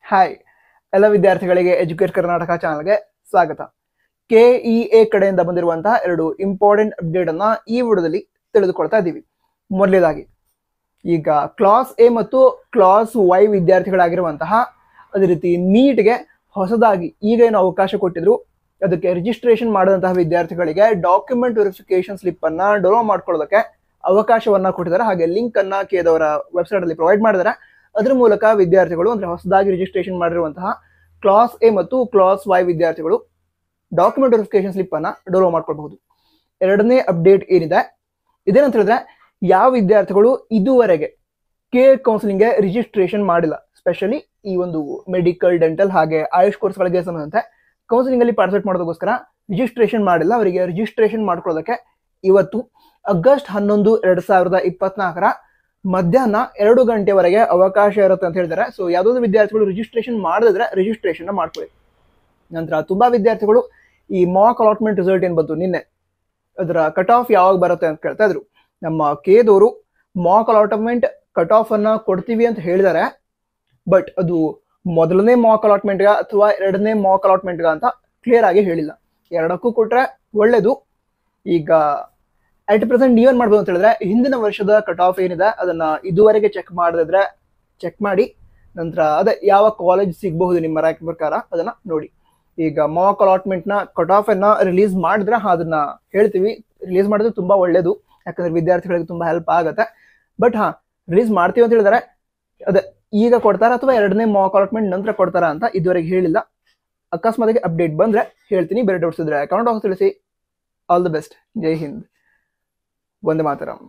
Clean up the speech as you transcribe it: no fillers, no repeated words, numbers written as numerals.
Hi ಎಲ್ಲ ವಿದ್ಯಾರ್ಥಿಗಳಿಗೆ educate Karnataka ಚಾನಲ್ಗೆ ಸ್ವಾಗತ. KEA ಕಡೆಯಿಂದ ಬಂದಿರುವಂತಹ ಎರಡು ಇಂಪಾರ್ಟೆಂಟ್ ಅಪ್ಡೇಟ್ ಅನ್ನ ಈ ವಿಡಿಯೋದಲ್ಲಿ ತಿಳಿದುಕೊಳ್ತಾ ಇದ್ದೀವಿ. ಮೊದಲನೇದಾಗಿ ಈಗ ಕ್ಲಾಸ್ ಎ ಮತ್ತು ಕ್ಲಾಸ್ ವೈ ವಿದ್ಯಾರ್ಥಿಗಳಾಗಿರುವಂತಹ ಅದೇ ರೀತಿ ನೀಟ್ಗೆ ಹೊಸದಾಗಿ ಈಗ ಏನು ಅವಕಾಶ ಕೊಟ್ಟಿದ್ರು ಅದಕ್ಕೆ ರಿಜಿಸ್ಟ್ರೇಷನ್ ಮಾಡಿದಂತಹ ವಿದ್ಯಾರ್ಥಿಗಳಿಗೆ ಡಾಕ್ಯುಮೆಂಟ್ ವೆರಿಫಿಕೇಶನ್ ಸ್ಲಿಪ್ ಅನ್ನ ಡೌನ್ಲೋಡ್ ಮಾಡ್ಕೊಳ್ಳೋದಕ್ಕೆ ಅವಕಾಶವನ್ನ ಕೊಟ್ಟಿದ್ದಾರೆ. ಹಾಗೆ ಲಿಂಕ್ ಅನ್ನ ಕೆದವರ ವೆಬ್ಸೈಟ್ ಅಲ್ಲಿ ಪ್ರೊವೈಡ್ ಮಾಡಿದ್ದಾರೆ. ಅದರ ಮೂಲಕ ವಿದ್ಯಾರ್ಥಿಗಳು ಅಂದ್ರೆ ಹೊಸದಾಗಿ ರಿಜಿಸ್ಟ್ರೇಷನ್ ಮಾಡಿರುವಂತಹ ಕ್ಲಾಸ್ ಎ ಮತ್ತು ಕ್ಲಾಸ್ ವೈ ವಿದ್ಯಾರ್ಥಿಗಳು ಡಾಕ್ಯುಮೆಂಟ್ ವೆರಿಫಿಕೇಶನ್ ಸ್ಲಿಪ್ ಅನ್ನ ಡೌನ್ಲೋಡ್ ಮಾಡ್ಕೊಳ್ಬಹುದು. ಎರಡನೇ ಅಪ್ಡೇಟ್ ಏನಿದೆ ಇದೇನಂತ ಹೇಳಿದ್ರೆ, ಯಾವ ವಿದ್ಯಾರ್ಥಿಗಳು ಇದುವರೆಗೆ ಕೌನ್ಸಿಲಿಂಗ್ಗೆ ರಿಜಿಸ್ಟ್ರೇಷನ್ ಮಾಡಿಲ್ಲ, ಸ್ಪೆಷಲಿ ಈ ಒಂದು ಮೆಡಿಕಲ್, ಡೆಂಟಲ್ ಹಾಗೆ ಆಯುಷ್ ಕೋರ್ಸ್ಗಳಿಗೆ ಸಂಬಂಧಂತೆ ಕೌನ್ಸಿಲಿಂಗ್ ಅಲ್ಲಿ ಪಾರ್ಟಿಸಿಪೇಟ್ ಮಾಡೋದಕ್ಕೋಸ್ಕರ ರಿಜಿಸ್ಟ್ರೇಷನ್ ಮಾಡಿಲ್ಲ, ಅವರಿಗೆ ರಿಜಿಸ್ಟ್ರೇಷನ್ ಮಾಡ್ಕೊಳ್ಳೋದಕ್ಕೆ ಇವತ್ತು ಆಗಸ್ಟ್ 11, 2024 ಮಧ್ಯಾಹ್ನ 2 ಗಂಟೆವರೆಗೆ ಅವಕಾಶ ಇರುತ್ತೆ ಅಂತ ಹೇಳಿದ್ದಾರೆ. ಸೊ ಯಾವುದಾದ್ರು ವಿದ್ಯಾರ್ಥಿಗಳು ರಿಜಿಸ್ಟ್ರೇಷನ್ ಮಾಡಿದ್ರೆ ರಿಜಿಸ್ಟ್ರೇಷನ್ ಮಾಡ್ಕೊಳ್ಳಿ. ನಂತರ ತುಂಬಾ ವಿದ್ಯಾರ್ಥಿಗಳು ಈ ಮಾಕ್ ಅಲಾಟ್ಮೆಂಟ್ ರಿಸಲ್ಟ್ ಏನ್ ಬಂತು ನಿನ್ನೆ, ಅದರ ಕಟ್ ಆಫ್ ಯಾವಾಗ ಬರುತ್ತೆ ಅಂತ ಕೇಳ್ತಾ ಇದ್ರು. ನಮ್ಮ ಕೆದವರು ಮಾಕ್ ಅಲಾಟ್ಮೆಂಟ್ ಕಟ್ ಆಫ್ ಅನ್ನ ಕೊಡ್ತೀವಿ ಅಂತ ಹೇಳಿದ್ದಾರೆ. ಬಟ್ ಅದು ಮೊದಲನೇ ಮಾಕ್ ಅಲಾಟ್ಮೆಂಟ್ಗ ಅಥವಾ ಎರಡನೇ ಮಾಕ್ ಅಲಾಟ್ಮೆಂಟ್ಗ ಅಂತ ಕ್ಲಿಯರ್ ಆಗಿ ಹೇಳಿಲ್ಲ. ಎರಡಕ್ಕೂ ಕೊಟ್ರೆ ಒಳ್ಳೇದು. ಈಗ ಅಟ್ ಪ್ರೆಸೆಂಟ್ ನೀವೇನ್ ಮಾಡ್ಬೋದು ಅಂತ ಹೇಳಿದ್ರೆ, ಹಿಂದಿನ ವರ್ಷದ ಕಟ್ ಆಫ್ ಏನಿದೆ ಅದನ್ನ ಇದುವರೆಗೆ ಚೆಕ್ ಮಾಡಿದ್ರೆ ಚೆಕ್ ಮಾಡಿ, ನಂತರ ಅದೇ ಯಾವ ಕಾಲೇಜ್ ಸಿಗಬಹುದು ನಿಮ್ಮ ರ್ಯಾಂಕ್ ಪ್ರಕಾರ ಅದನ್ನ ನೋಡಿ. ಈಗ ಮಾಕ್ ಅಲಾಟ್ಮೆಂಟ್ ನ ಕಟ್ ಆಫ್ ಅನ್ನ ರಿಲೀಸ್ ಮಾಡಿದ್ರೆ ಅದನ್ನ ಹೇಳ್ತೀವಿ. ರಿಲೀಸ್ ಮಾಡಿದ್ರೆ ತುಂಬಾ ಒಳ್ಳೇದು, ಯಾಕಂದ್ರೆ ವಿದ್ಯಾರ್ಥಿಗಳಿಗೆ ತುಂಬಾ ಹೆಲ್ಪ್ ಆಗುತ್ತೆ. ಬಟ್ ರಿಲೀಸ್ ಮಾಡ್ತೀವಿ ಅಂತ ಹೇಳಿದ್ರೆ ಅದೇ ಈಗ ಕೊಡ್ತಾರ ಅಥವಾ ಎರಡನೇ ಮಾಕ್ ಅಲಾಟ್ಮೆಂಟ್ ನಂತರ ಕೊಡ್ತಾರ ಅಂತ ಇದುವರೆಗೆ ಹೇಳಿಲ್ಲ. ಅಕಸ್ಮಾತ್ ಅಪ್ಡೇಟ್ ಬಂದ್ರೆ ಹೇಳ್ತೀನಿ. ಬೇರೆ ಡೌಟ್ಸ್ ಇದ್ರೆ ಕಮೆಂಟ್ ಬಾಕ್ಸ್ ತಿಳಿಸಿ. All the best. Jai Hind. Vande Mataram.